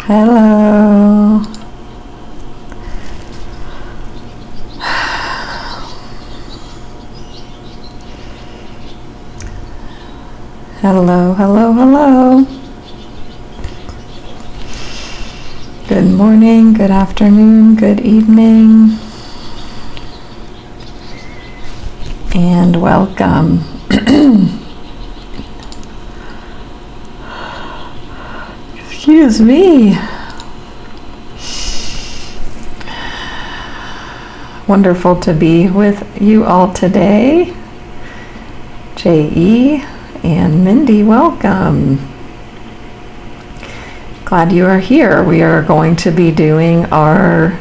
Hello. Hello, hello, hello. Good morning, good afternoon, good evening, and welcome. Excuse me. Wonderful to be with you all today. J.E. and Mindy, welcome. Glad you are here. We are going to be doing our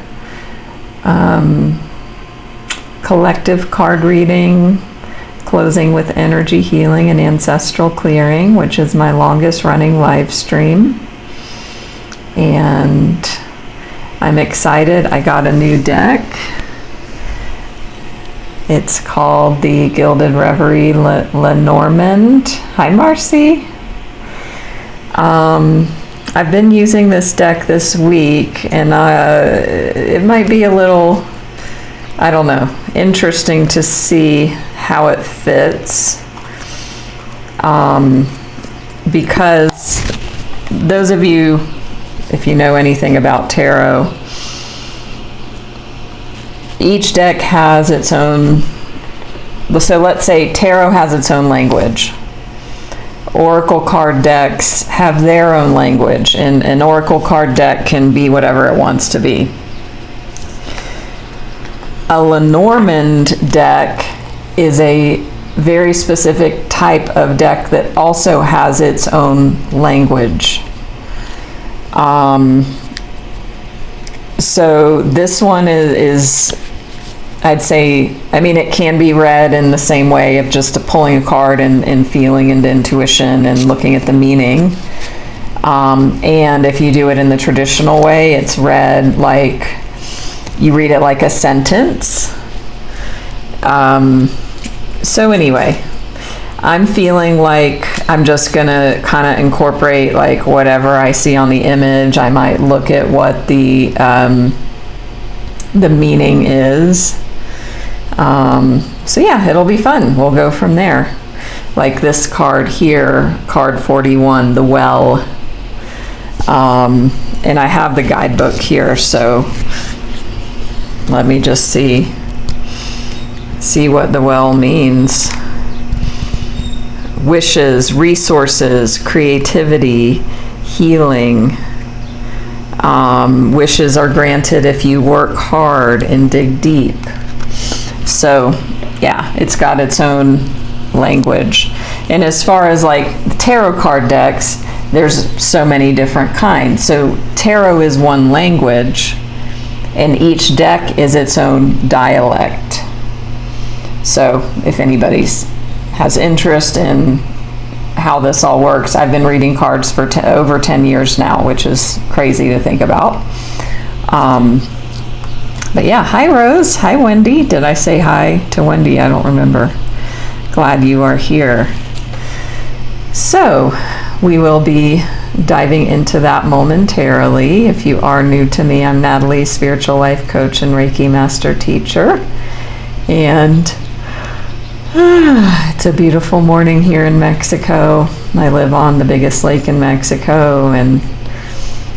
collective card reading, closing with energy healing and ancestral clearing, which is my longest running live stream. And I'm excited. I got a new deck. It's called the Gilded Reverie Lenormand. Hi, Marcy. I've been using this deck this week, and it might be a little, I don't know, interesting to see how it fits. Because those of you, if you know anything about tarot, each deck has its own, so let's say tarot has its own language. Oracle card decks have their own language, and an oracle card deck can be whatever it wants to be. A Lenormand deck is a very specific type of deck that also has its own language. So this one is, I'd say, I mean, it can be read in the same way of just pulling a card and feeling into intuition and looking at the meaning. And if you do it in the traditional way, it's read like, you read it like a sentence. So anyway, I'm feeling like I'm just gonna kind of incorporate like whatever I see on the image. I might look at what the meaning is. So yeah, it'll be fun. We'll go from there. Like this card here, card 41, the well. And I have the guidebook here, so let me just see what the well means. Wishes, resources, creativity, healing. Wishes are granted if you work hard and dig deep. So yeah, it's got its own language. And as far as like tarot card decks, there's so many different kinds. So tarot is one language, and each deck is its own dialect. So if anybody has interest in how this all works, I've been reading cards for over 10 years now, which is crazy to think about. But yeah, hi Rose, hi Wendy. Did I say hi to Wendy? I don't remember. Glad you are here. So we will be diving into that momentarily. If you are new to me, I'm Natalie, spiritual life coach and Reiki master teacher. And it's a beautiful morning here in Mexico. I live on the biggest lake in Mexico, and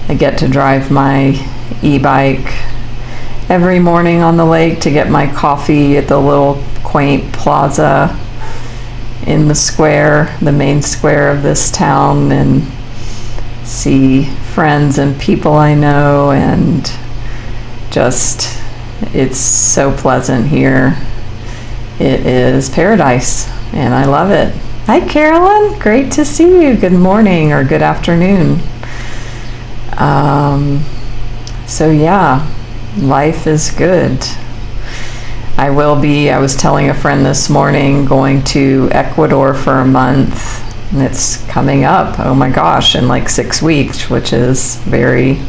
I get to drive my e-bike every morning on the lake to get my coffee at the little quaint plaza in the square, the main square of this town, and see friends and people I know, and just, it's so pleasant here. It is paradise, and I love it. Hi Carolyn, great to see you. Good morning or good afternoon. So yeah, life is good. I was telling a friend this morning, going to Ecuador for a month. And it's coming up, oh my gosh, in like 6 weeks, which is very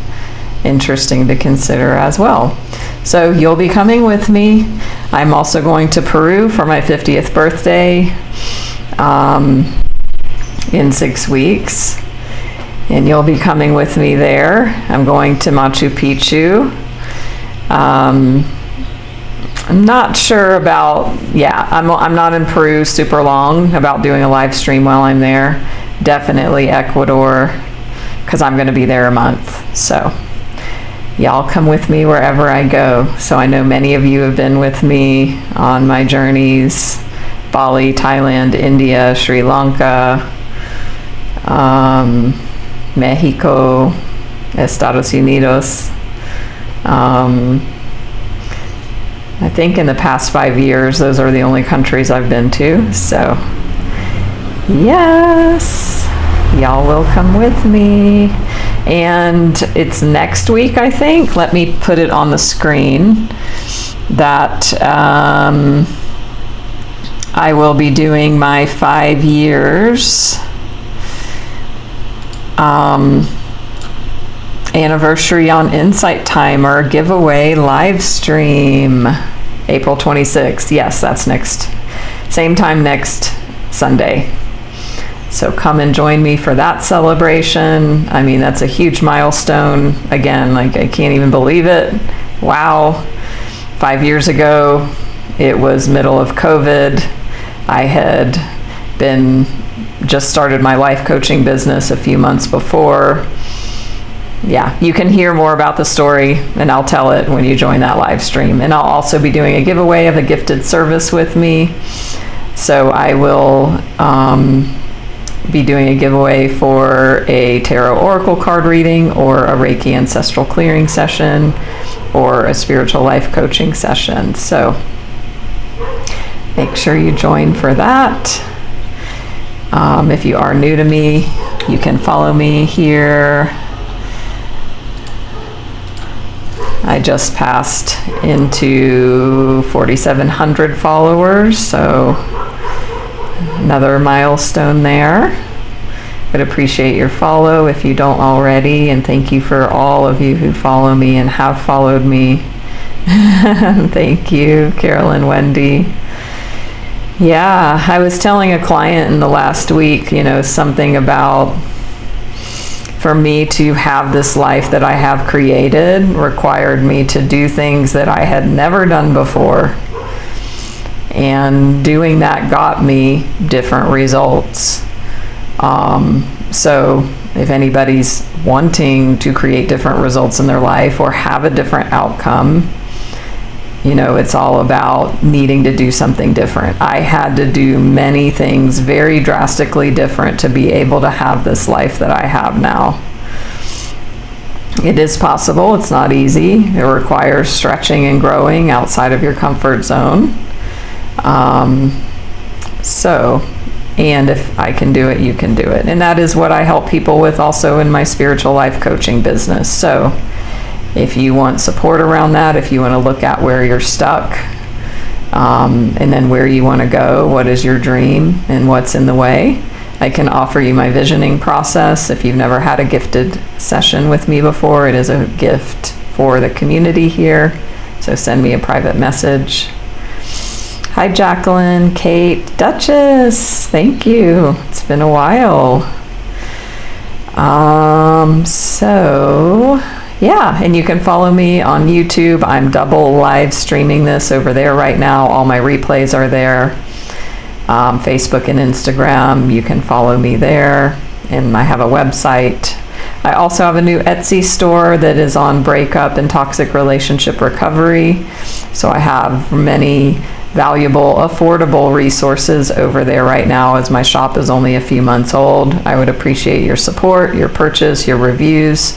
interesting to consider as well. So you'll be coming with me. I'm also going to Peru for my 50th birthday in 6 weeks. and you'll be coming with me there. I'm going to Machu Picchu. I'm not sure about, I'm not in Peru super long, about doing a live stream while I'm there. Definitely Ecuador, because I'm going to be there a month. So y'all come with me wherever I go. So I know many of you have been with me on my journeys: Bali, Thailand, India, Sri Lanka, Mexico, Estados Unidos. I think in the past 5 years, those are the only countries I've been to. So yes, y'all will come with me. And it's next week, I think. Let me put it on the screen that I will be doing my 5 years anniversary on Insight Timer giveaway live stream, April 26th. Yes, that's same time next Sunday. So come and join me for that celebration. I mean, that's a huge milestone. Again, like, I can't even believe it. Wow. 5 years ago, it was middle of COVID. I had just started my life coaching business a few months before. Yeah, you can hear more about the story, and I'll tell it when you join that live stream. And I'll also be doing a giveaway of a gifted service with me. So I will be doing a giveaway for a tarot oracle card reading, or a Reiki Ancestral Clearing session, or a spiritual life coaching session. So make sure you join for that. If you are new to me, you can follow me here. I just passed into 4,700 followers, so another milestone there. Would appreciate your follow if you don't already, and thank you for all of you who follow me and have followed me. Thank you, Carolyn, Wendy. Yeah, I was telling a client in the last week, something about, for me to have this life that I have created required me to do things that I had never done before. And doing that got me different results. So if anybody's wanting to create different results in their life or have a different outcome, it's all about needing to do something different. I had to do many things very drastically different to be able to have this life that I have now. It is possible. It's not easy. It requires stretching and growing outside of your comfort zone. And if I can do it, you can do it. And that is what I help people with also in my spiritual life coaching business. So if you want support around that, if you want to look at where you're stuck, and then where you want to go, what is your dream and what's in the way, I can offer you my visioning process. If you've never had a gifted session with me before, it is a gift for the community here. So send me a private message. Hi, Jacqueline, Kate, Duchess. Thank you. It's been a while. Yeah, and you can follow me on YouTube. I'm double live streaming this over there right now. All my replays are there. Facebook and Instagram, you can follow me there. And I have a website. I also have a new Etsy store that is on breakup and toxic relationship recovery. So I have many valuable, affordable resources over there right now, as my shop is only a few months old. I would appreciate your support, your purchase, your reviews,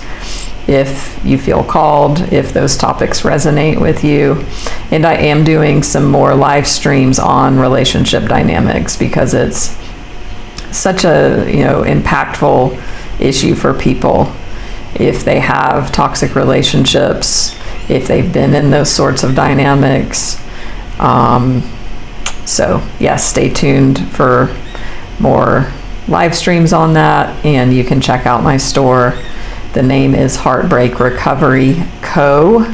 if you feel called, if those topics resonate with you. And I am doing some more live streams on relationship dynamics, because it's such a impactful issue for people if they have toxic relationships, if they've been in those sorts of dynamics. So yes, stay tuned for more live streams on that, and you can check out my store. The name is Heartbreak Recovery Co.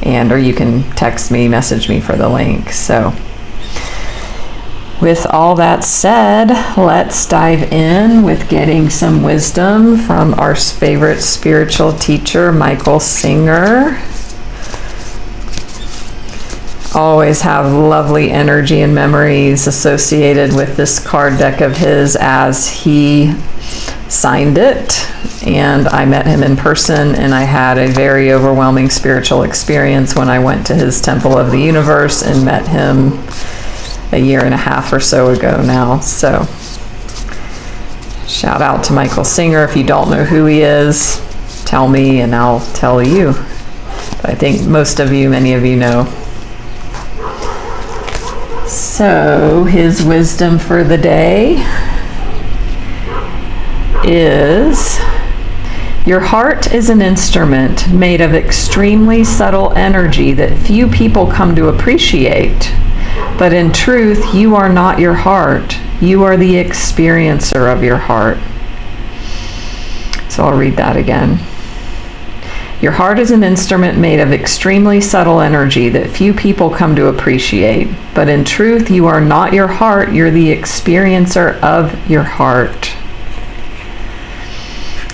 Or you can text me, message me for the link. So With all that said, let's dive in with getting some wisdom from our favorite spiritual teacher, Michael Singer. Always have lovely energy and memories associated with this card deck of his, as he signed it, and I met him in person, and I had a very overwhelming spiritual experience when I went to his Temple of the Universe and met him a year and a half or so ago now. So shout out to Michael Singer. If you don't know who he is, tell me and I'll tell you. But I think many of you know. So his wisdom for the day is: your heart is an instrument made of extremely subtle energy that few people come to appreciate. But in truth, you are not your heart. You are the experiencer of your heart. So I'll read that again. Your heart is an instrument made of extremely subtle energy that few people come to appreciate. But in truth, you are not your heart. You're the experiencer of your heart.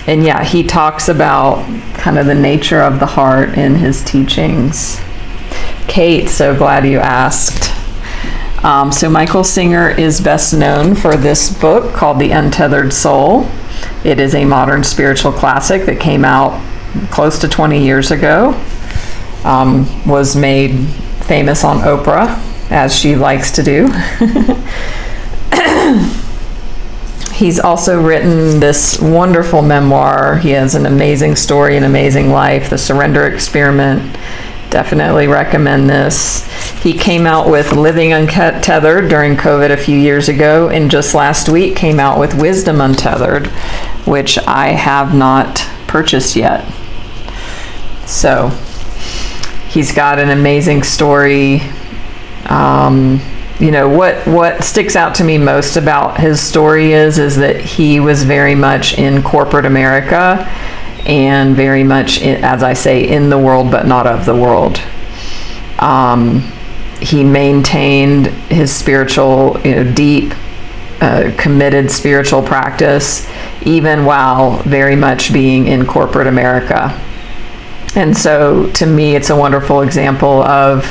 And yeah, he talks about kind of the nature of the heart in his teachings. Kate, so glad you asked. So Michael Singer is best known for this book called The Untethered Soul. It is a modern spiritual classic that came out close to 20 years ago. Was made famous on Oprah, as she likes to do. He's also written this wonderful memoir. He has an amazing story, an amazing life, The Surrender Experiment. Definitely recommend this. He came out with Living Untethered during COVID a few years ago, and just last week came out with Wisdom Untethered, which I have not purchased yet. So he's got an amazing story. What sticks out to me most about his story is that he was very much in corporate America and very much, as I say, in the world, but not of the world. He maintained his spiritual, deep, committed spiritual practice, even while very much being in corporate America. And so, to me, it's a wonderful example of,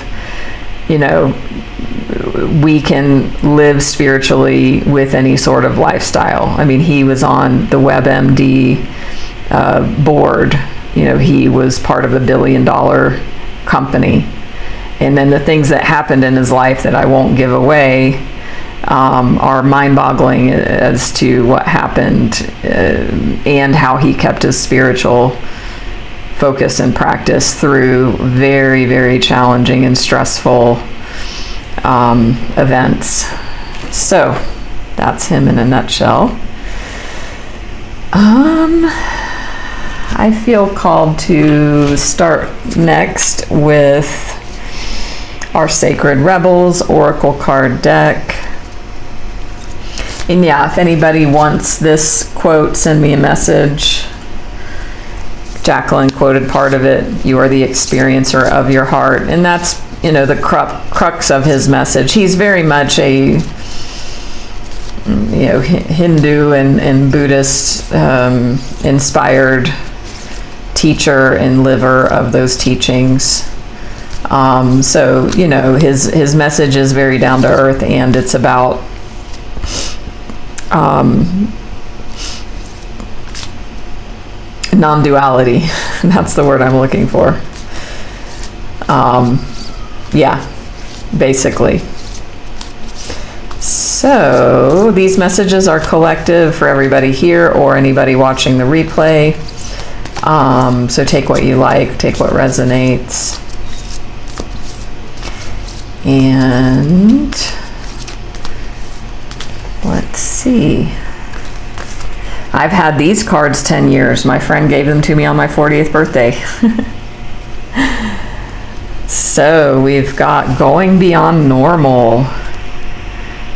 we can live spiritually with any sort of lifestyle. I mean, he was on the WebMD board. He was part of a $1 billion company. And then the things that happened in his life that I won't give away are mind-boggling as to what happened and how he kept his spiritual focus and practice through very, very challenging and stressful events. So that's him in a nutshell. I feel called to start next with our Sacred Rebels Oracle card deck. And yeah, if anybody wants this quote, send me a message. Jacqueline quoted part of it. You are the experiencer of your heart. And that's, the crux of his message. He's very much a, Hindu and Buddhist inspired teacher and liver of those teachings. So, his message is very down to earth, and it's about non-duality. That's the word I'm looking for. Basically. So these messages are collective for everybody here or anybody watching the replay. So take what you like, take what resonates. And let's see. I've had these cards 10 years. My friend gave them to me on my 40th birthday. So we've got Going Beyond Normal.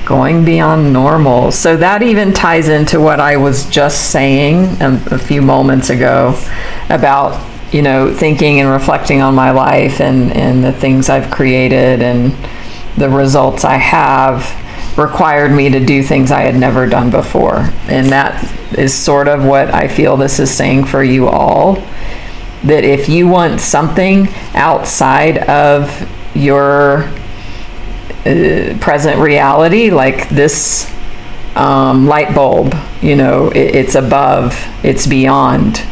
Going Beyond Normal. So that even ties into what I was just saying a few moments ago about, thinking and reflecting on my life and the things I've created and the results I have. required me to do things I had never done before. And that is sort of what I feel this is saying for you all. That if you want something outside of your present reality, like this light bulb, it's above, it's beyond.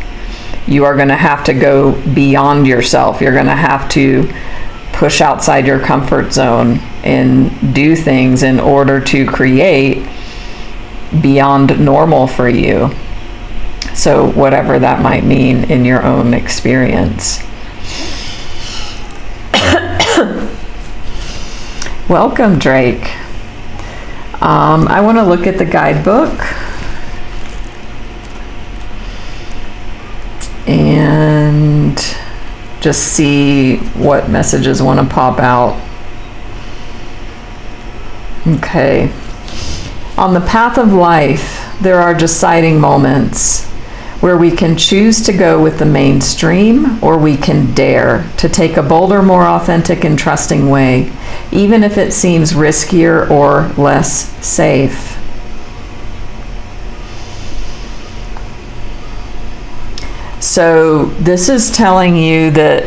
You are going to have to go beyond yourself. You're going to have to push outside your comfort zone and do things in order to create beyond normal for you. So whatever that might mean in your own experience. Welcome, Drake. I want to look at the guidebook and just see what messages want to pop out. Okay. On the path of life, there are deciding moments where we can choose to go with the mainstream, or we can dare to take a bolder, more authentic and trusting way, even if it seems riskier or less safe. So this is telling you that,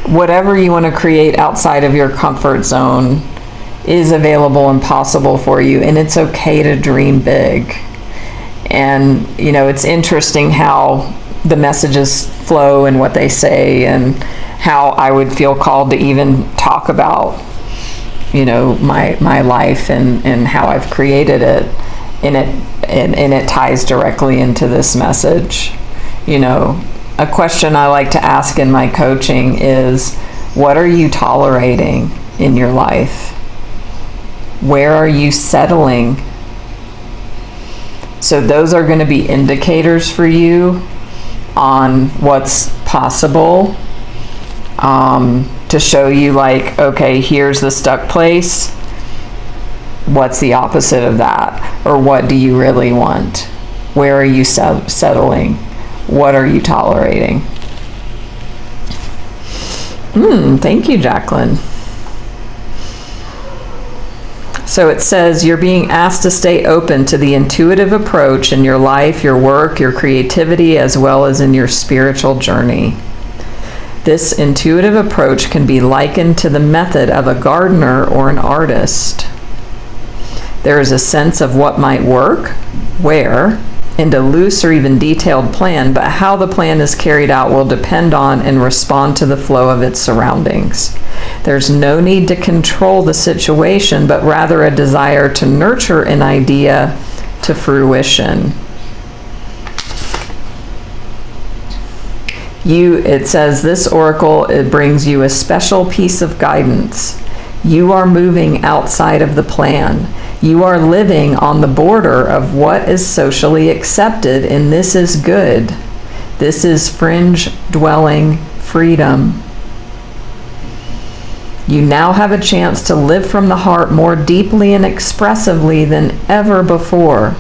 whatever you want to create outside of your comfort zone is available and possible for you, and it's okay to dream big. And, it's interesting how the messages flow and what they say, and how I would feel called to even talk about, my life and how I've created it. And it ties directly into this message. A question I like to ask in my coaching is, what are you tolerating in your life? Where are you settling? So those are going to be indicators for you on what's possible, to show you like, okay, here's the stuck place. What's the opposite of that? Or what do you really want? Where are you settling? What are you tolerating? Thank you, Jacqueline. So it says you're being asked to stay open to the intuitive approach in your life, your work, your creativity, as well as in your spiritual journey. This intuitive approach can be likened to the method of a gardener or an artist. There is a sense of what might work, where, and a loose or even detailed plan, but how the plan is carried out will depend on and respond to the flow of its surroundings. There's no need to control the situation, but rather a desire to nurture an idea to fruition. It says this oracle, it brings you a special piece of guidance. You are moving outside of the plan. You are living on the border of what is socially accepted, and this is good. This is fringe dwelling freedom. You now have a chance to live from the heart more deeply and expressively than ever before.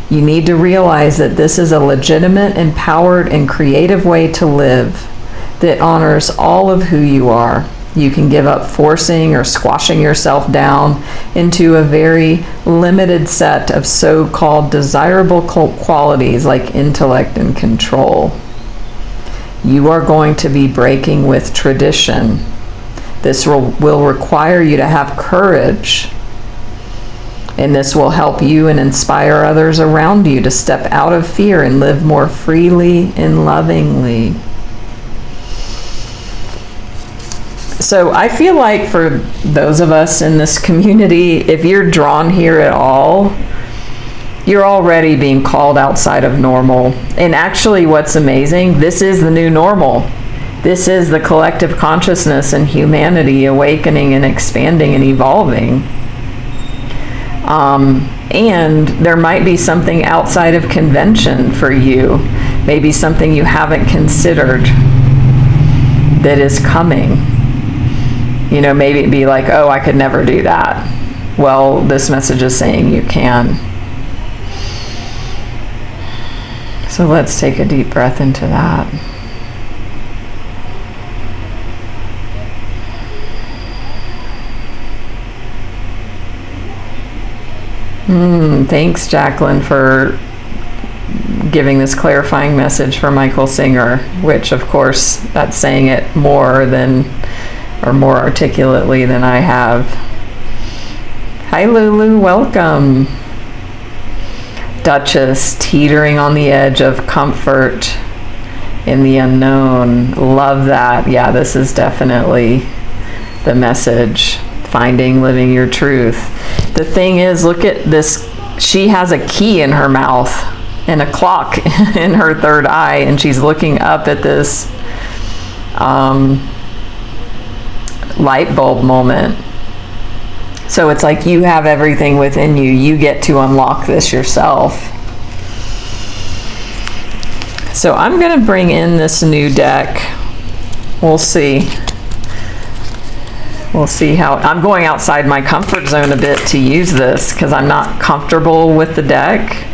You need to realize that this is a legitimate, empowered, and creative way to live that honors all of who you are. You can give up forcing or squashing yourself down into a very limited set of so-called desirable qualities like intellect and control. You are going to be breaking with tradition. This will require you to have courage, and this will help you and inspire others around you to step out of fear and live more freely and lovingly. So I feel like for those of us in this community, if you're drawn here at all, you're already being called outside of normal. And actually what's amazing, this is the new normal. This is the collective consciousness and humanity awakening and expanding and evolving. And there might be something outside of convention for you, maybe something you haven't considered that is coming. Maybe it'd be like, oh, I could never do that. Well, this message is saying you can. So let's take a deep breath into that. Thanks, Jacqueline, for giving this clarifying message for Michael Singer, which, of course, that's saying it more articulately than I have. Hi, Lulu. Welcome. Duchess, teetering on the edge of comfort in the unknown. Love that. Yeah, this is definitely the message. Finding, living your truth. The thing is, look at this. She has a key in her mouth and a clock in her third eye, and she's looking up at this light bulb moment. So it's like you have everything within you. You get to unlock this yourself. So I'm going to bring in this new deck. We'll see. We'll see how. I'm going outside my comfort zone a bit to use this because I'm not comfortable with the deck.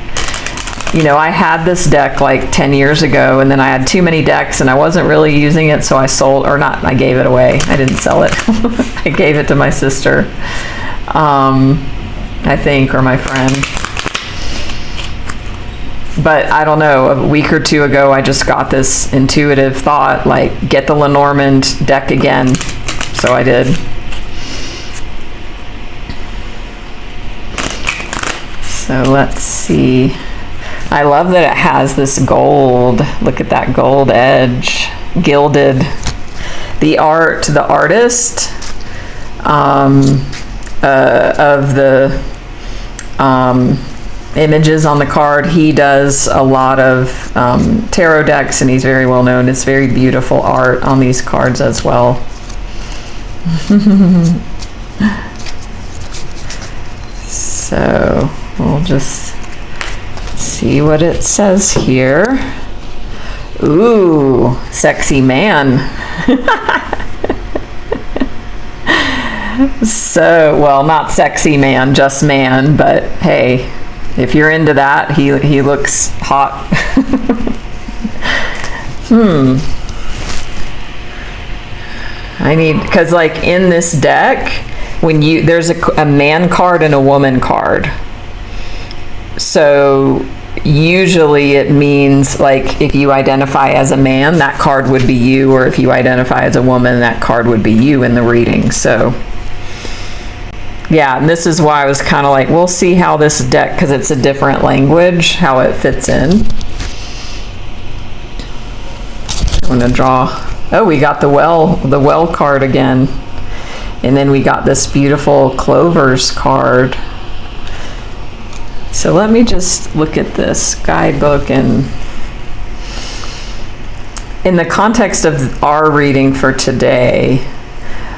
You know, I had this deck like 10 years ago, and then I had too many decks and I wasn't really using it, so I sold, or not, I gave it away. I didn't sell it. I gave it to my sister, I think, or my friend. But I don't know, a week or two ago, I just got this intuitive thought, like, get the Lenormand deck again. So I did. So let's see. I love that it has this gold. Look at that gold edge, gilded. The artist of the images on the card, he does a lot of tarot decks, and he's very well known. It's very beautiful art on these cards as well. So we'll just see what it says here. Ooh, sexy man. So, well, not sexy man, just man, but hey, if you're into that, he looks hot. Because like in this deck, there's a man card and a woman card. So usually it means, like, if you identify as a man, that card would be you, or if you identify as a woman, that card would be you in the reading. So yeah, and this is why I was kind of like, we'll see how this deck, because it's a different language, how it fits in. I'm gonna draw. Oh, we got the well card again, and then we got this beautiful clovers card. So let me just look at this guidebook, and in the context of our reading for today,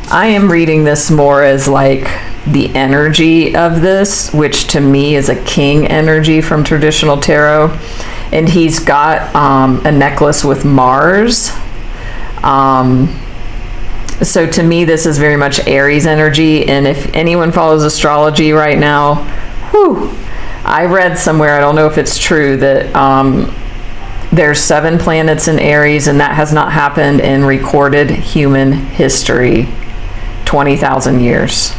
I am reading this more as like the energy of this, which to me is a king energy from traditional tarot. And he's got a necklace with Mars. So to me, this is very much Aries energy. And if anyone follows astrology right now, whew, I read somewhere, I don't know if it's true, that there's 7 planets in Aries, and that has not happened in recorded human history, 20,000 years.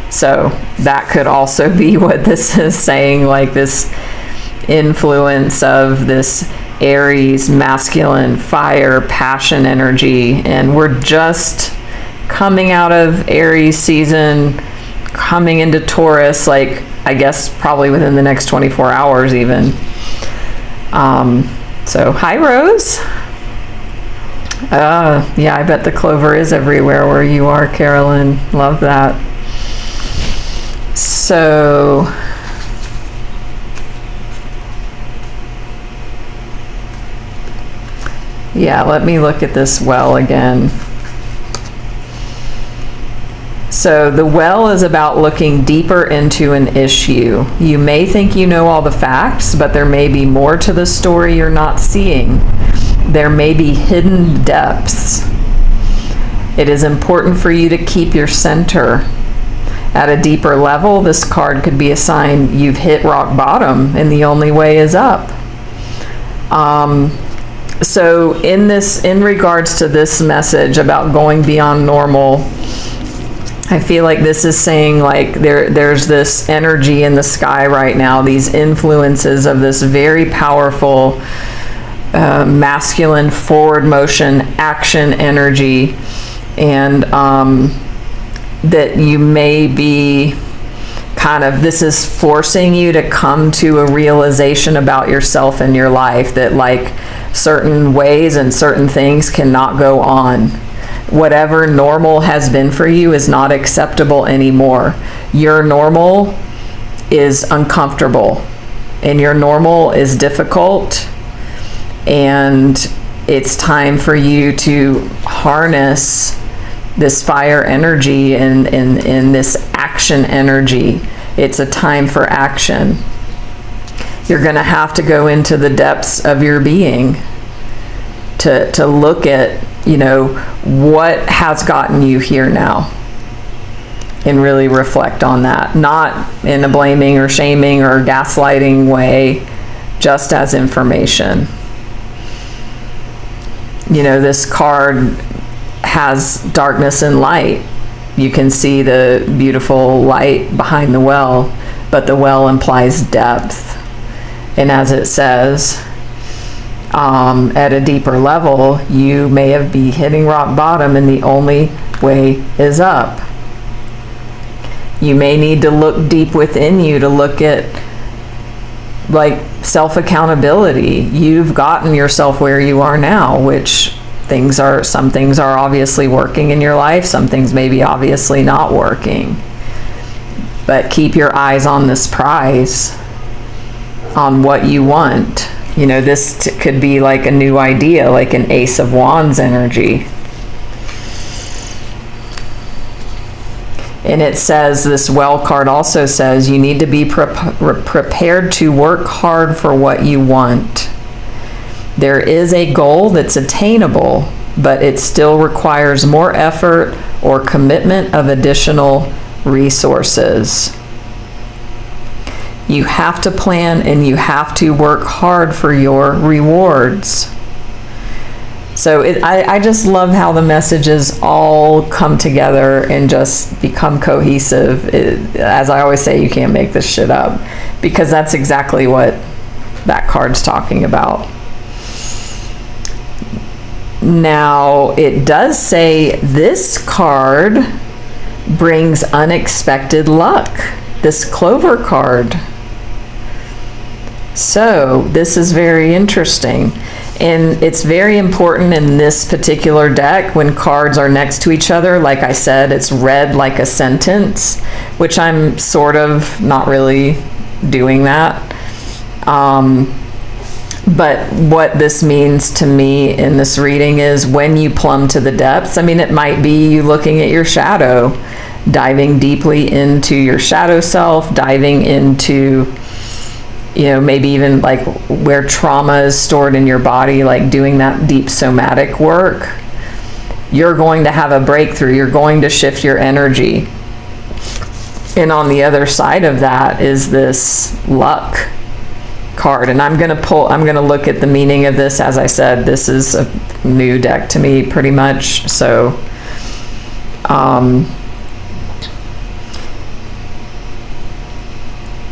So that could also be what this is saying, like this influence of this Aries, masculine, fire, passion energy. And we're just coming out of Aries season, coming into Taurus, like, I guess probably within the next 24 hours even. So hi, Rose. Yeah, I bet the clover is everywhere where you are, Carolyn. Love that. So yeah, let me look at this well again. So the well is about looking deeper into an issue. You may think you know all the facts, but there may be more to the story you're not seeing. There may be hidden depths. It is important for you to keep your center. At a deeper level, this card could be a sign you've hit rock bottom and the only way is up. So in regards to this message about going beyond normal, I feel like this is saying like there's this energy in the sky right now, these influences of this very powerful masculine forward motion action energy, and that you may be kind of, this is forcing you to come to a realization about yourself and your life, that like certain ways and certain things cannot go on. Whatever normal has been for you is not acceptable anymore. Your normal is uncomfortable, and your normal is difficult, and it's time for you to harness this fire energy and this action energy. It's a time for action. You're going to have to go into the depths of your being to look at, you know, what has gotten you here now, and really reflect on that, not in a blaming or shaming or gaslighting way, just as information. You know, this card has darkness and light. You can see the beautiful light behind the well, but the well implies depth. And as it says, at a deeper level, you may have been hitting rock bottom, and the only way is up. You may need to look deep within you to look at like self-accountability. You've gotten yourself where you are now, which some things are obviously working in your life, some things maybe obviously not working. But keep your eyes on this prize, on what you want. You know, this could be like a new idea, like an Ace of Wands energy. And it says, this well card also says, you need to be prepared to work hard for what you want. There is a goal that's attainable, but it still requires more effort or commitment of additional resources. You have to plan, and you have to work hard for your rewards. So I just love how the messages all come together and just become cohesive. As I always say, you can't make this shit up, because that's exactly what that card's talking about. Now, it does say this card brings unexpected luck, this Clover card. So this is very interesting. And it's very important in this particular deck when cards are next to each other. Like I said, it's read like a sentence, which I'm sort of not really doing that. But what this means to me in this reading is when you plumb to the depths, I mean, it might be you looking at your shadow, diving deeply into your shadow self, diving into, you know, maybe even like where trauma is stored in your body, like doing that deep somatic work. You're going to have a breakthrough. You're going to shift your energy. And on the other side of that is this luck card. And I'm going to look at the meaning of this. As I said, this is a new deck to me pretty much. So,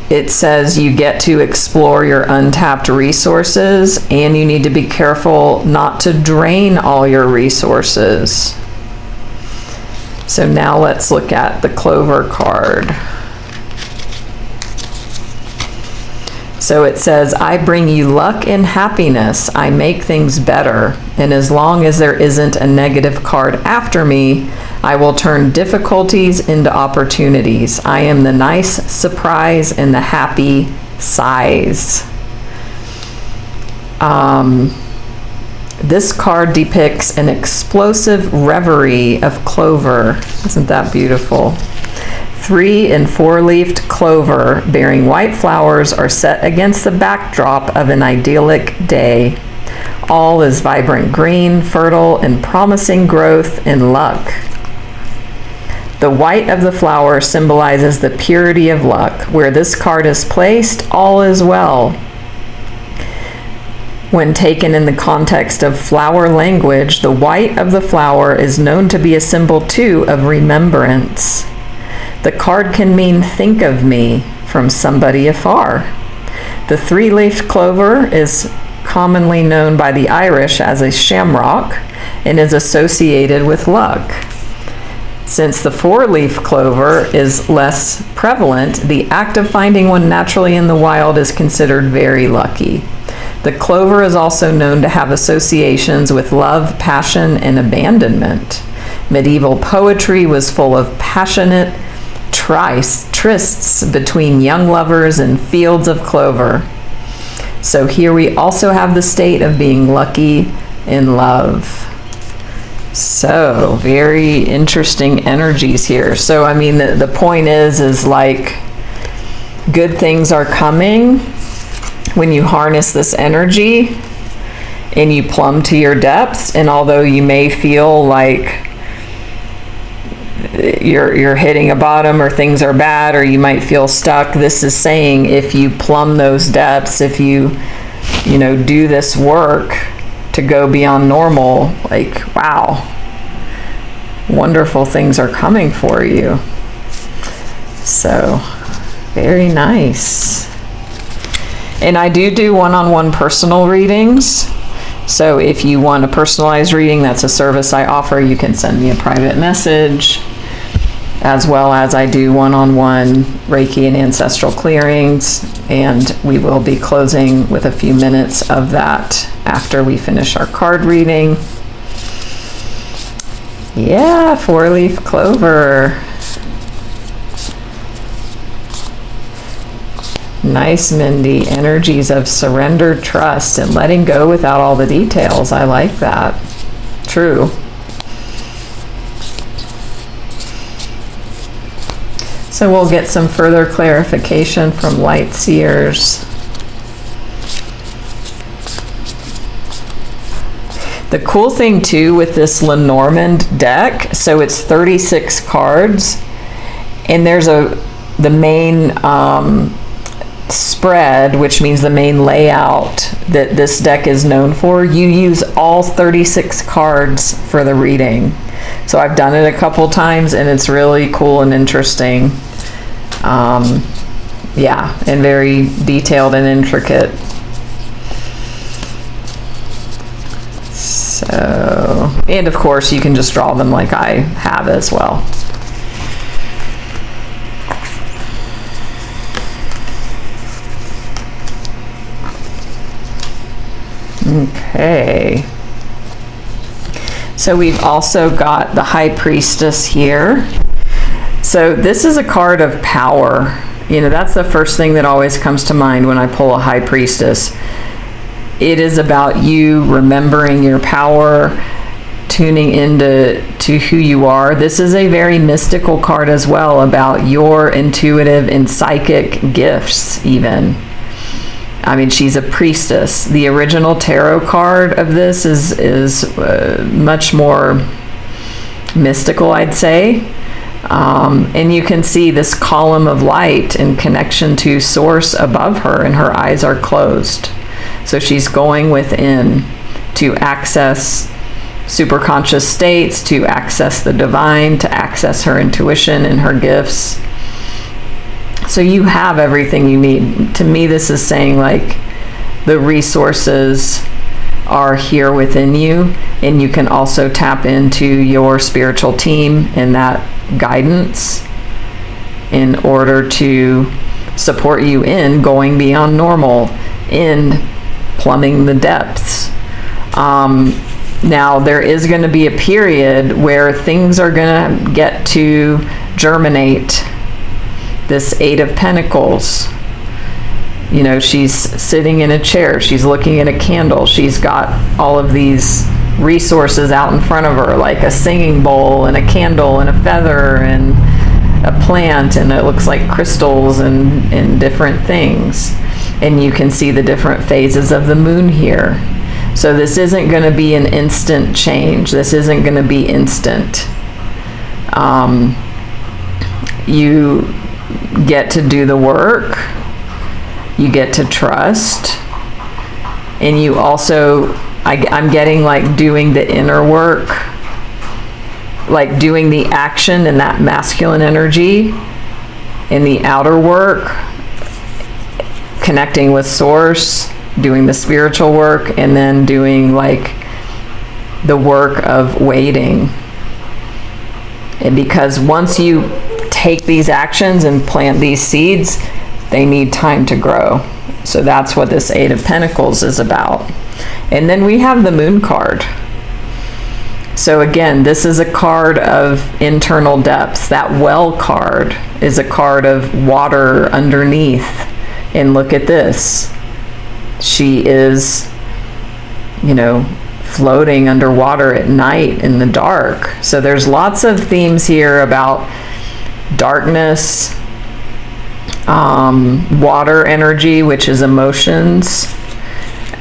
it says you get to explore your untapped resources, and you need to be careful not to drain all your resources. So now let's look at the Clover card. So it says, I bring you luck and happiness. I make things better. And as long as there isn't a negative card after me, I will turn difficulties into opportunities. I am the nice surprise and the happy size. This card depicts an explosive reverie of clover. Isn't that beautiful? 3- and 4-leafed clover bearing white flowers are set against the backdrop of an idyllic day. All is vibrant green, fertile, and promising growth and luck. The white of the flower symbolizes the purity of luck. Where this card is placed, all is well. When taken in the context of flower language, the white of the flower is known to be a symbol too of remembrance. The card can mean think of me from somebody afar. The three-leafed clover is commonly known by the Irish as a shamrock and is associated with luck. Since the four-leaf clover is less prevalent, the act of finding one naturally in the wild is considered very lucky. The clover is also known to have associations with love, passion, and abandonment. Medieval poetry was full of passionate trysts between young lovers in fields of clover. So here we also have the state of being lucky in love. So very interesting energies here. So I mean, the point is like good things are coming when you harness this energy and you plumb to your depths. And although you may feel like you're hitting a bottom or things are bad or you might feel stuck, this is saying if you plumb those depths, if you do this work to go beyond normal, like, wow, wonderful things are coming for you. So very nice. And I do one-on-one personal readings. So if you want a personalized reading, that's a service I offer. You can send me a private message, as well as I do one-on-one Reiki and Ancestral Clearings, and we will be closing with a few minutes of that after we finish our card reading. Yeah, four-leaf clover. Nice, Mindy. Energies of surrender, trust, and letting go without all the details. I like that. True. So we'll get some further clarification from light seers. The cool thing too with this Lenormand deck, so it's 36 cards, and there's the main spread, which means the main layout that this deck is known for. You use all 36 cards for the reading. So I've done it a couple times and it's really cool and interesting. Yeah, and very detailed and intricate. So, and of course you can just draw them like I have as well. Okay. So we've also got the High Priestess here. So this is a card of power. That's the first thing that always comes to mind when I pull a High Priestess. It is about you remembering your power, tuning into who you are. This is a very mystical card as well, about your intuitive and psychic gifts even. I mean, she's a priestess. The original tarot card of this is much more mystical, I'd say. And you can see this column of light in connection to source above her, and her eyes are closed. So she's going within to access superconscious states, to access the divine, to access her intuition and her gifts. So you have everything you need. To me, this is saying like the resources are here within you, and you can also tap into your spiritual team and that guidance in order to support you in going beyond normal, in plumbing the depths. Now, there is going to be a period where things are going to get to germinate. This Eight of Pentacles, she's sitting in a chair, she's looking at a candle, she's got all of these resources out in front of her, like a singing bowl and a candle and a feather and a plant, and it looks like crystals and different things. And you can see the different phases of the moon here. So this isn't going to be an instant change. This isn't going to be instant. You get to do the work. You get to trust. And you also, I'm getting like doing the inner work, like doing the action in that masculine energy, in the outer work, connecting with source, doing the spiritual work, and then doing like the work of waiting. And because once you take these actions and plant these seeds, they need time to grow. So that's what this Eight of Pentacles is about. And then we have the Moon card. So again, this is a card of internal depths. That Well card is a card of water underneath. And look at this. She is, floating underwater at night in the dark. So there's lots of themes here about darkness, water energy, which is emotions.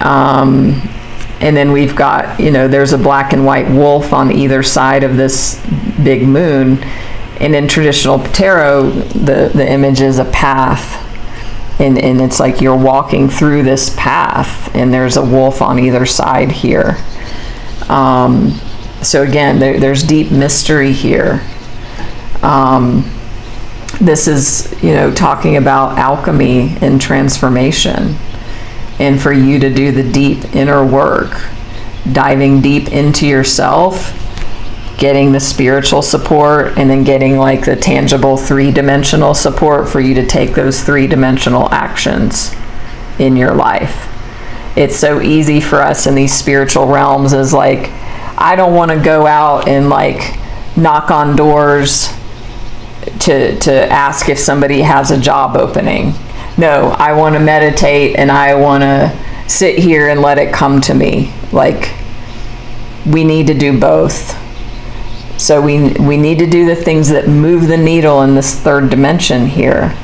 And then we've got, there's a black and white wolf on either side of this big moon. And in traditional tarot, the image is a path. And it's like you're walking through this path, and there's a wolf on either side here. So again, there's deep mystery here. This is, talking about alchemy and transformation. And for you to do the deep inner work, diving deep into yourself, getting the spiritual support, and then getting like the tangible 3-dimensional support for you to take those 3-dimensional actions in your life. It's so easy for us in these spiritual realms is like, I don't want to go out and like knock on doors to ask if somebody has a job opening. No, I want to meditate and I want to sit here and let it come to me. Like, we need to do both. So we need to do the things that move the needle in this 3rd dimension here.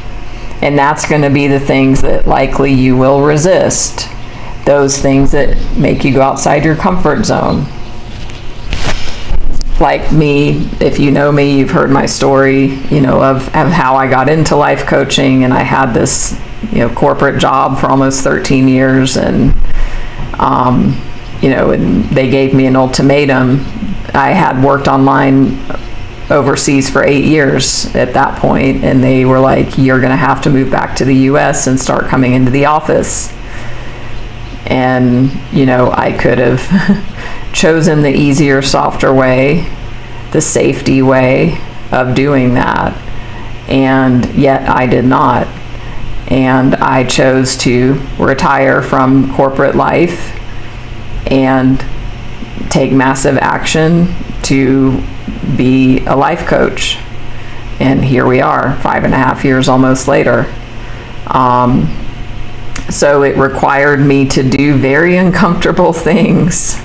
And that's going to be the things that likely you will resist. Those things that make you go outside your comfort zone. Like me, if you know me, you've heard my story, of how I got into life coaching, and I had this, corporate job for almost 13 years, and, and they gave me an ultimatum. I had worked online overseas for 8 years at that point, and they were like, you're going to have to move back to the US and start coming into the office. And, I could have chosen the easier, softer way, the safety way of doing that. And yet I did not. And I chose to retire from corporate life and take massive action to be a life coach. And here we are, 5.5 years almost later. So it required me to do very uncomfortable things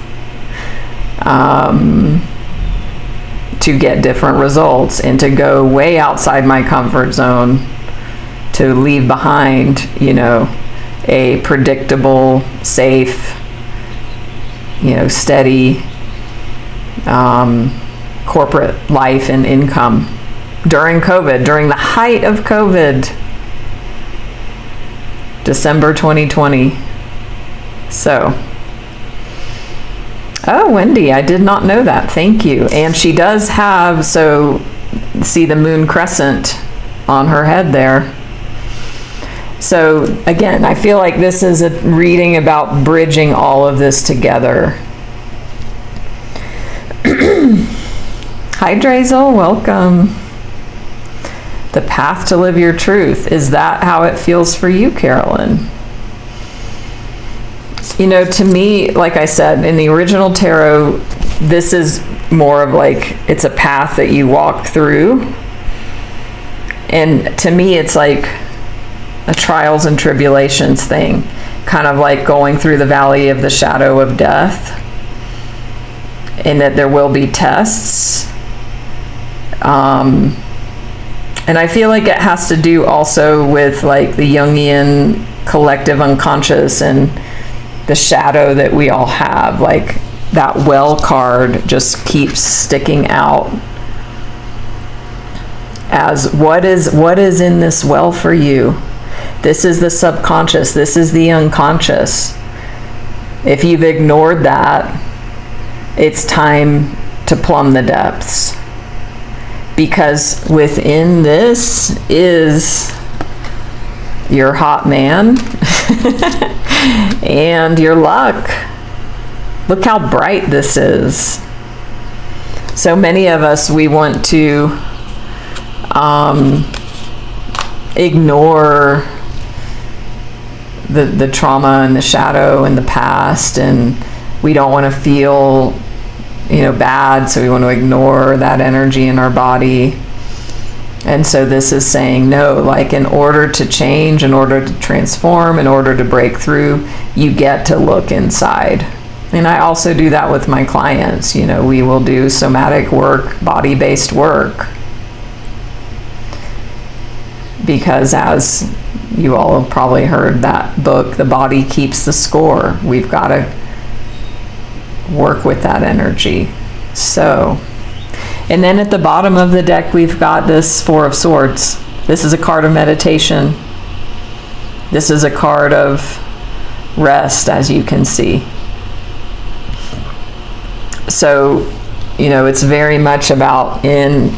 to get different results, and to go way outside my comfort zone, to leave behind, a predictable, safe, steady corporate life and income during COVID, during the height of COVID, December 2020. So, oh, Wendy, I did not know that. Thank you. And she does have, so see the moon crescent on her head there. So again, I feel like this is a reading about bridging all of this together. Hi, Drazel, welcome. The path to live your truth. Is that how it feels for you, Carolyn? To me, like I said, in the original tarot, this is more of like, it's a path that you walk through. And to me, it's like a trials and tribulations thing, kind of like going through the valley of the shadow of death, and that there will be tests. And I feel like it has to do also with like the Jungian collective unconscious and the shadow that we all have. Like that Well card just keeps sticking out as what is in this well for you. This is the subconscious. This is the unconscious. If you've ignored that, it's time to plumb the depths. Because within this is your hot man and your luck. Look how bright this is. So many of us, we want to ignore the trauma and the shadow and the past, and we don't want to feel, bad, so we want to ignore that energy in our body. And so this is saying, no, like, in order to change, in order to transform, in order to break through, you get to look inside. And I also do that with my clients. We will do somatic work, body-based work. Because as you all have probably heard that book, The Body Keeps the Score. We've got to work with that energy. So, and then at the bottom of the deck, we've got this Four of Swords. This is a card of meditation. This is a card of rest, as you can see. So, it's very much about in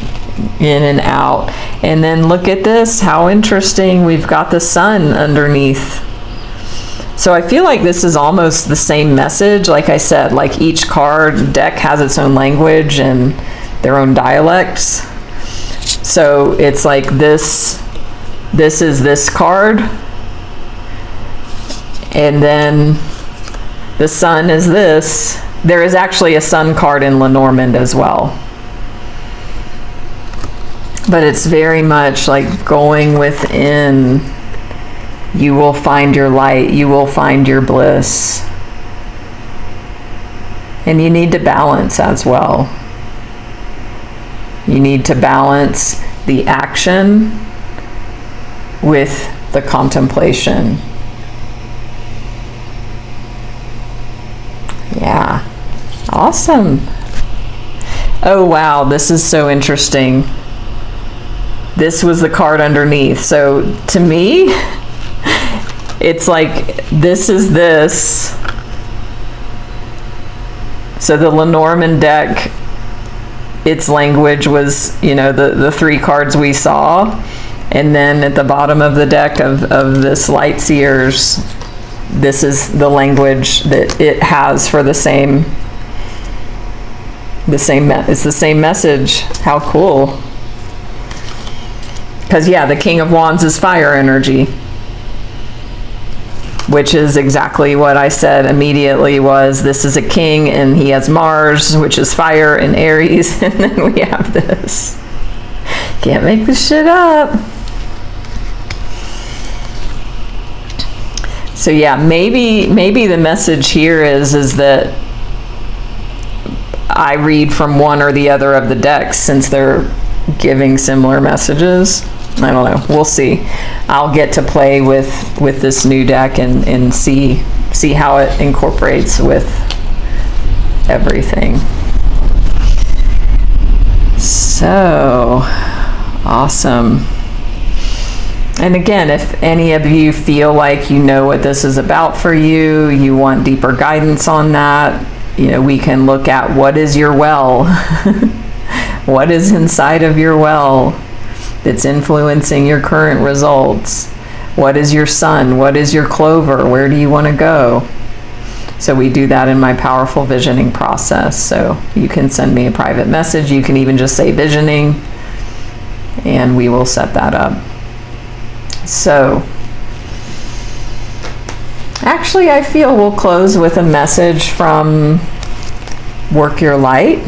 and out. And then look at this, how interesting. We've got the sun underneath. So I feel like this is almost the same message. Like I said, like each card deck has its own language and their own dialects. So it's like this is this card, and then the sun is this. There is actually a sun card in Lenormand as well. But it's very much like going within. You will find your light. You will find your bliss. And you need to balance as well. You need to balance the action with the contemplation. Yeah. Awesome. Oh, wow. This is so interesting. This was the card underneath. So to me, it's like this is this. So the Lenormand deck, its language was, the three cards we saw. And then at the bottom of the deck of this Light Seers, this is the language that it has for it's the same message. How cool. Because, the King of Wands is fire energy, which is exactly what I said immediately was, this is a king, and he has Mars, which is fire, and Aries, and then we have this. Can't make this shit up. So maybe the message here is that I read from one or the other of the decks, since they're giving similar messages. I don't know. We'll see. I'll get to play with this new deck and see how it incorporates with everything. So awesome. And again, if any of you feel like you know what this is about for you, you want deeper guidance on that, we can look at what is your well. What is inside of your well that's influencing your current results? What is your sun? What is your clover? Where do you want to go? So we do that in my powerful visioning process. So you can send me a private message. You can even just say visioning, and we will set that up. So actually, I feel we'll close with a message from Work Your Light.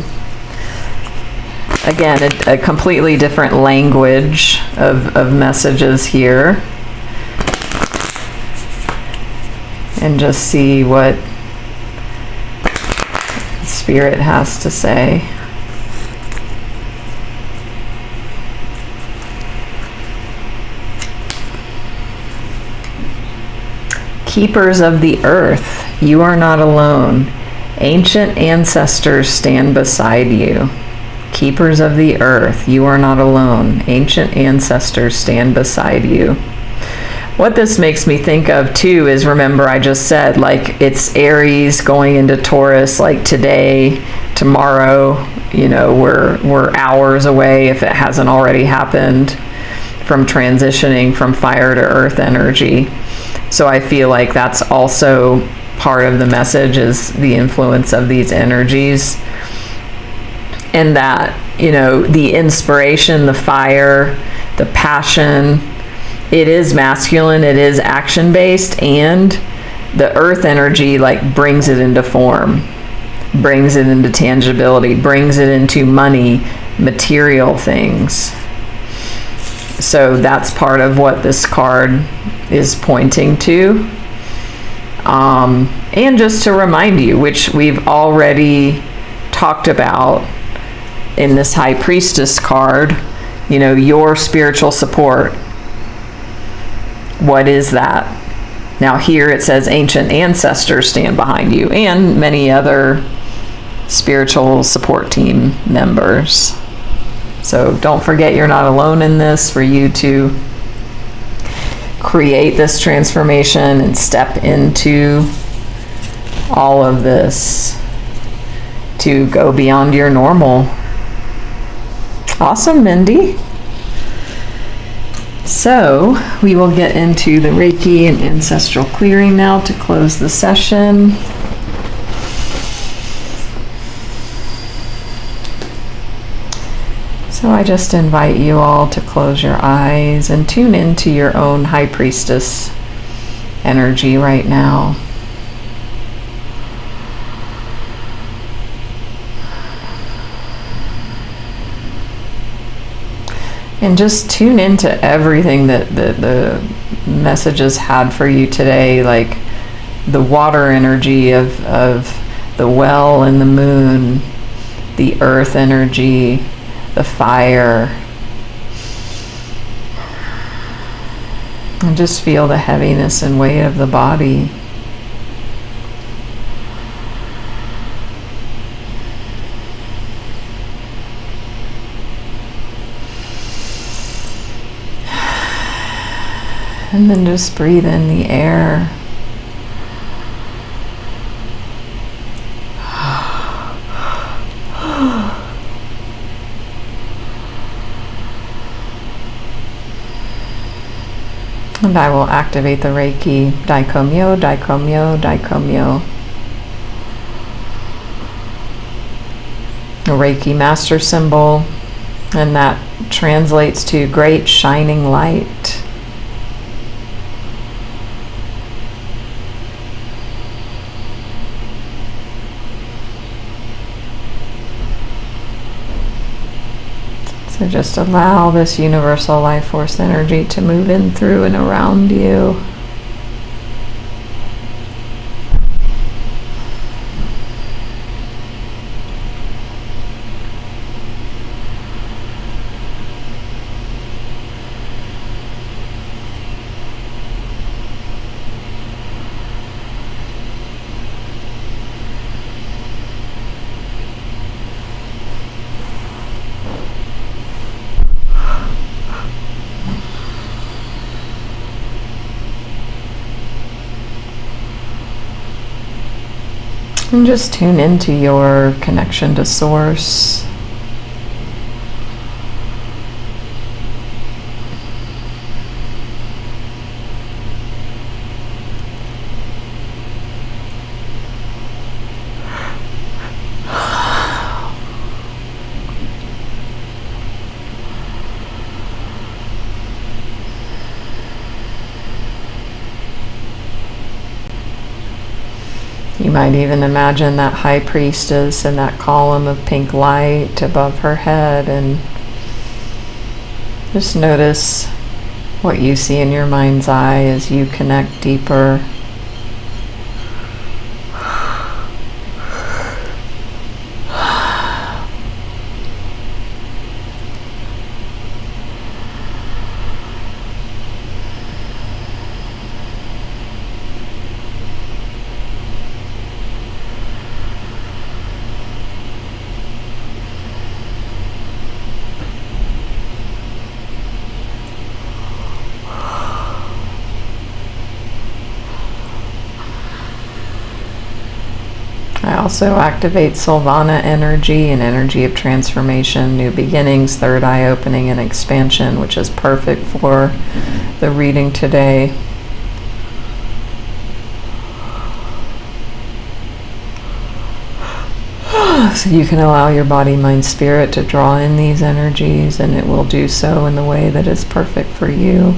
Again, a completely different language of messages here. And just see what Spirit has to say. Keepers of the earth, you are not alone. Ancient ancestors stand beside you. Keepers of the earth, you are not alone. Ancient ancestors stand beside you. What this makes me think of too is, remember I just said, like, it's Aries going into Taurus, like today, tomorrow, we're hours away, if it hasn't already happened, from transitioning from fire to earth energy. So I feel like that's also part of the message, is the influence of these energies. And that, the inspiration, the fire, the passion, it is masculine, it is action-based, and the earth energy like brings it into form, brings it into tangibility, brings it into money, material things. So that's part of what this card is pointing to. And just to remind you, which we've already talked about in this High Priestess card, your spiritual support. What is that? Now here it says ancient ancestors stand behind you, and many other spiritual support team members. So don't forget, you're not alone in this. For you to create this transformation and step into all of this, to go beyond your normal. Awesome, Mindy. So we will get into the Reiki and Ancestral Clearing now to close the session. So I just invite you all to close your eyes and tune into your own High Priestess energy right now. And just tune into everything that the messages had for you today, like the water energy of the well and the moon, the earth energy, the fire. And just feel the heaviness and weight of the body. And then just breathe in the air. And I will activate the Reiki. Daikomyo, Daikomyo, Daikomyo. A Reiki master symbol, and that translates to great shining light. So just allow this universal life force energy to move in, through, and around you. And just tune into your connection to Source. You might even imagine that High Priestess and that column of pink light above her head, and just notice what you see in your mind's eye as you connect deeper. I also activate Solvana energy, an energy of transformation, new beginnings, third eye opening, and expansion, which is perfect for the reading today. So you can allow your body, mind, spirit to draw in these energies, and it will do so in the way that is perfect for you.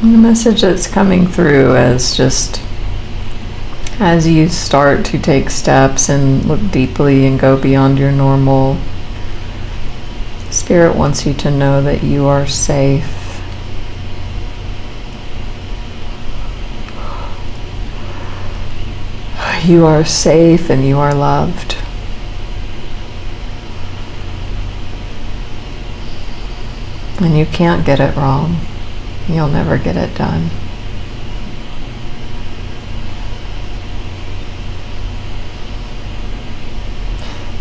The message that's coming through is just as you start to take steps and look deeply and go beyond your normal, Spirit wants you to know that you are safe. You are safe and you are loved. And you can't get it wrong. You'll never get it done.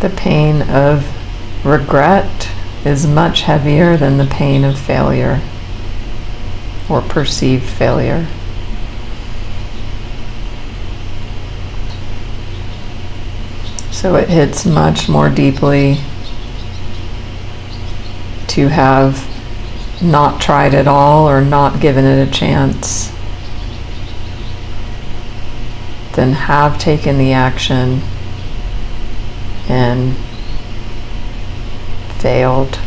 The pain of regret is much heavier than the pain of failure or perceived failure. So it hits much more deeply to have not tried at all or not given it a chance than have taken the action and failed.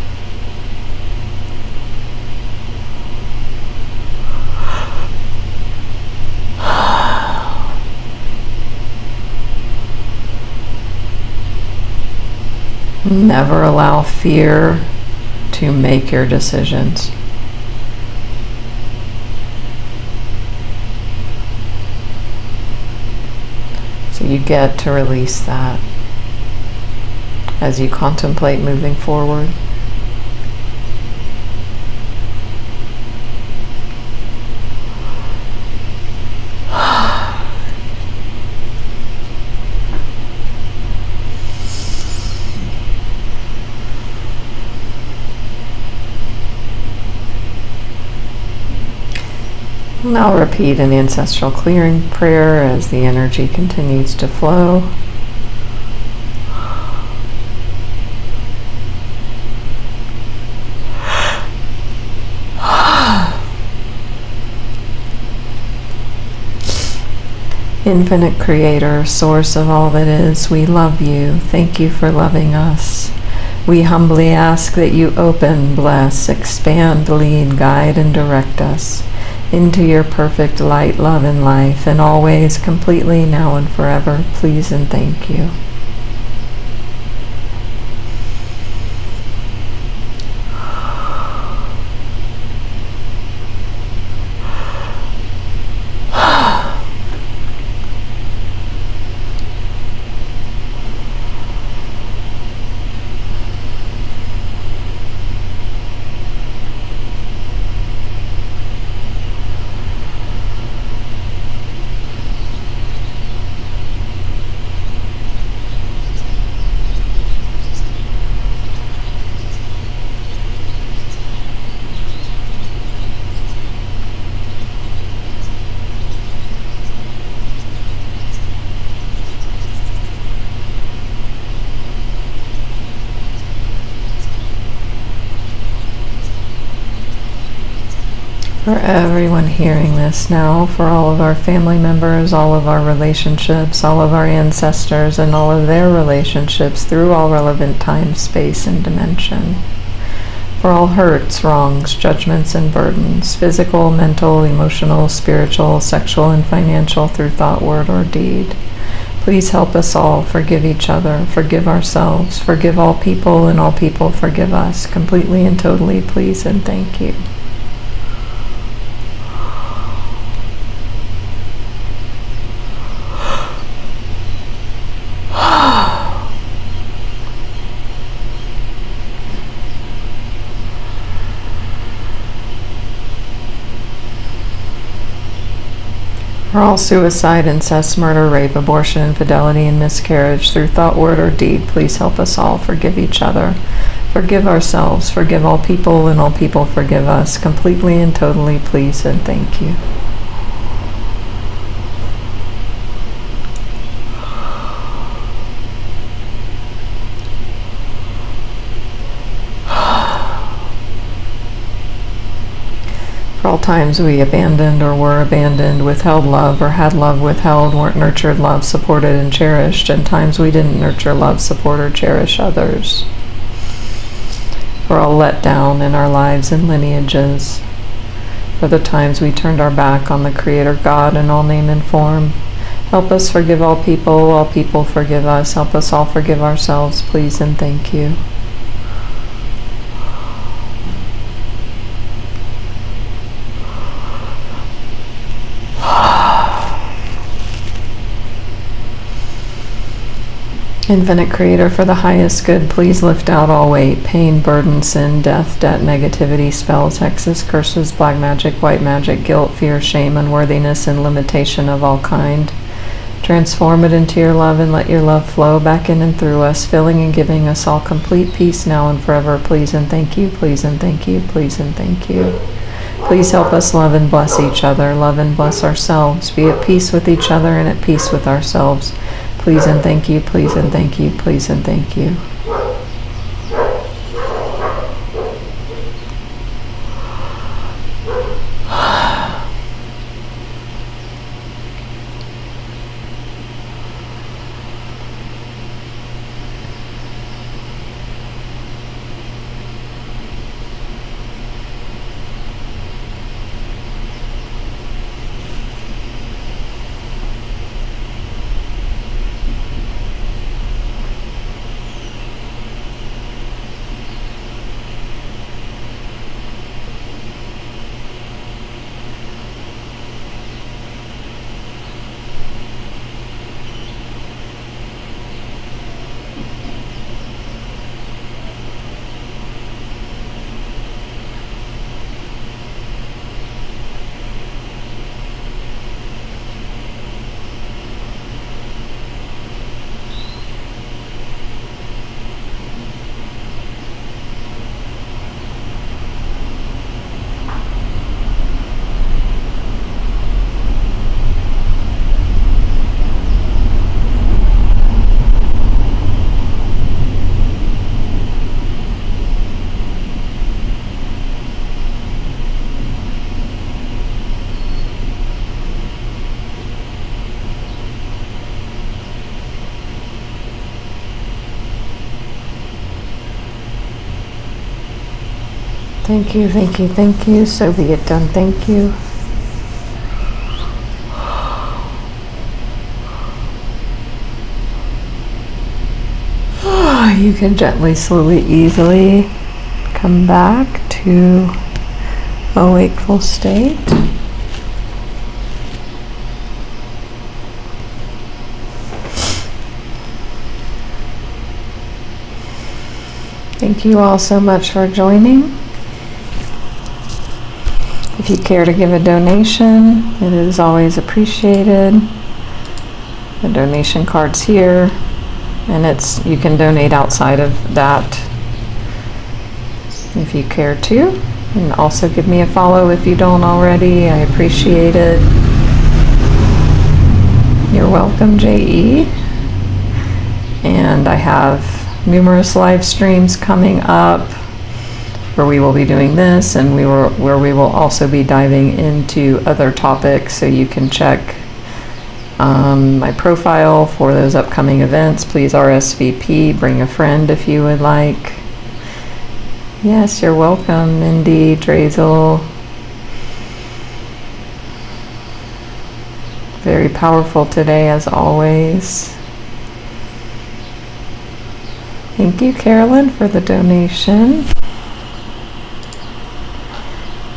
Never allow fear to make your decisions. So you get to release that as you contemplate moving forward. Now repeat an ancestral clearing prayer as the energy continues to flow. Infinite Creator, source of all that is, we love you. Thank you for loving us. We humbly ask that you open, bless, expand, lead, guide, and direct us into your perfect light, love, and life, and always, completely, now and forever. Please and thank you. For everyone hearing this now, for all of our family members, all of our relationships, all of our ancestors, and all of their relationships through all relevant time, space, and dimension. For all hurts, wrongs, judgments, and burdens, physical, mental, emotional, spiritual, sexual, and financial, through thought, word, or deed. Please help us all forgive each other, forgive ourselves, forgive all people, and all people forgive us, completely and totally, please and thank you. For all suicide, incest, murder, rape, abortion, infidelity, and miscarriage through thought, word, or deed, please help us all. Forgive each other. Forgive ourselves. Forgive all people, and all people forgive us. Completely and totally, please, and thank you. For all times we abandoned or were abandoned, withheld love or had love withheld, weren't nurtured, loved, supported, and cherished, and times we didn't nurture, love, support, or cherish others. For all let down in our lives and lineages. For the times we turned our back on the Creator God in all name and form. Help us forgive all people forgive us. Help us all forgive ourselves, please, and thank you. Infinite Creator, for the highest good, please lift out all weight, pain, burden, sin, death, debt, negativity, spells, hexes, curses, black magic, white magic, guilt, fear, shame, unworthiness, and limitation of all kind. Transform it into your love and let your love flow back in and through us, filling and giving us all complete peace now and forever. Please and thank you, please and thank you, please and thank you. Please help us love and bless each other, love and bless ourselves, be at peace with each other and at peace with ourselves. Please and thank you, please and thank you, please and thank you. Thank you, thank you, thank you. So be it done. Thank you. You can gently, slowly, easily come back to a wakeful state. Thank you all so much for joining. If you care to give a donation, it is always appreciated. The donation card's here, and you can donate outside of that if you care to. And also give me a follow if you don't already. I appreciate it. You're welcome, J.E. And I have numerous live streams coming up where we will be doing this, and where we will also be diving into other topics, so you can check my profile for those upcoming events. Please RSVP, bring a friend if you would like. Yes, you're welcome, Mindy, Drazel. Very powerful today, as always. Thank you, Carolyn, for the donation.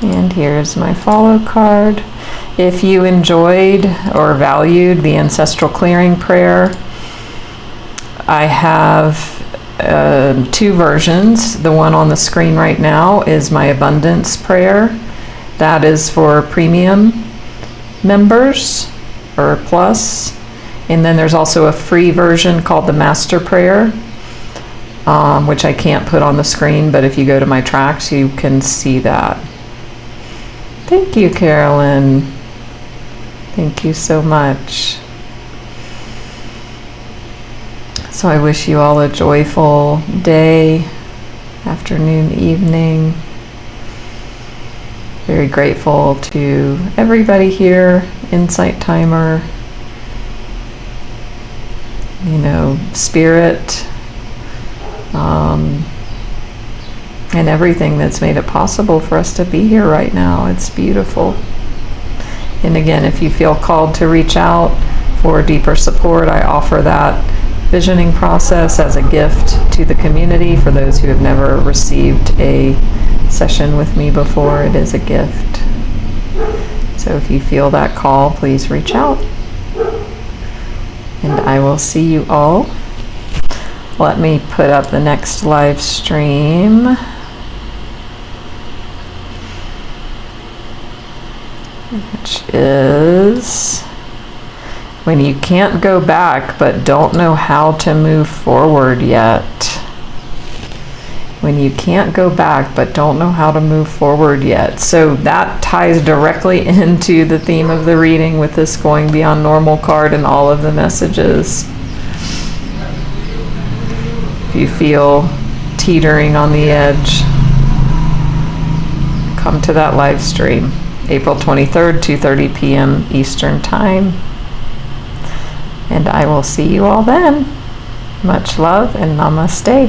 And here's my follow card. If you enjoyed or valued the Ancestral Clearing prayer, I have two versions. The one on the screen right now is my abundance prayer. That is for premium members. or plus. And then there's also a free version called the Master Prayer, which I can't put on the screen, but if you go to my tracks, you can see that. Thank you, Carolyn. Thank you so much. So I wish you all a joyful day, afternoon, evening. Very grateful to everybody here, Insight Timer, Spirit, and everything that's made it possible for us to be here right now. It's beautiful. And again, if you feel called to reach out for deeper support, I offer that visioning process as a gift to the community. For those who have never received a session with me before, it is a gift. So if you feel that call, please reach out. And I will see you all. Let me put up the next live stream. Which is when you can't go back but don't know how to move forward yet. When you can't go back but don't know how to move forward yet. So that ties directly into the theme of the reading with this Going Beyond Normal card and all of the messages. If you feel teetering on the edge, come to that live stream. April 23rd, 2:30 p.m. Eastern Time. And I will see you all then. Much love and namaste.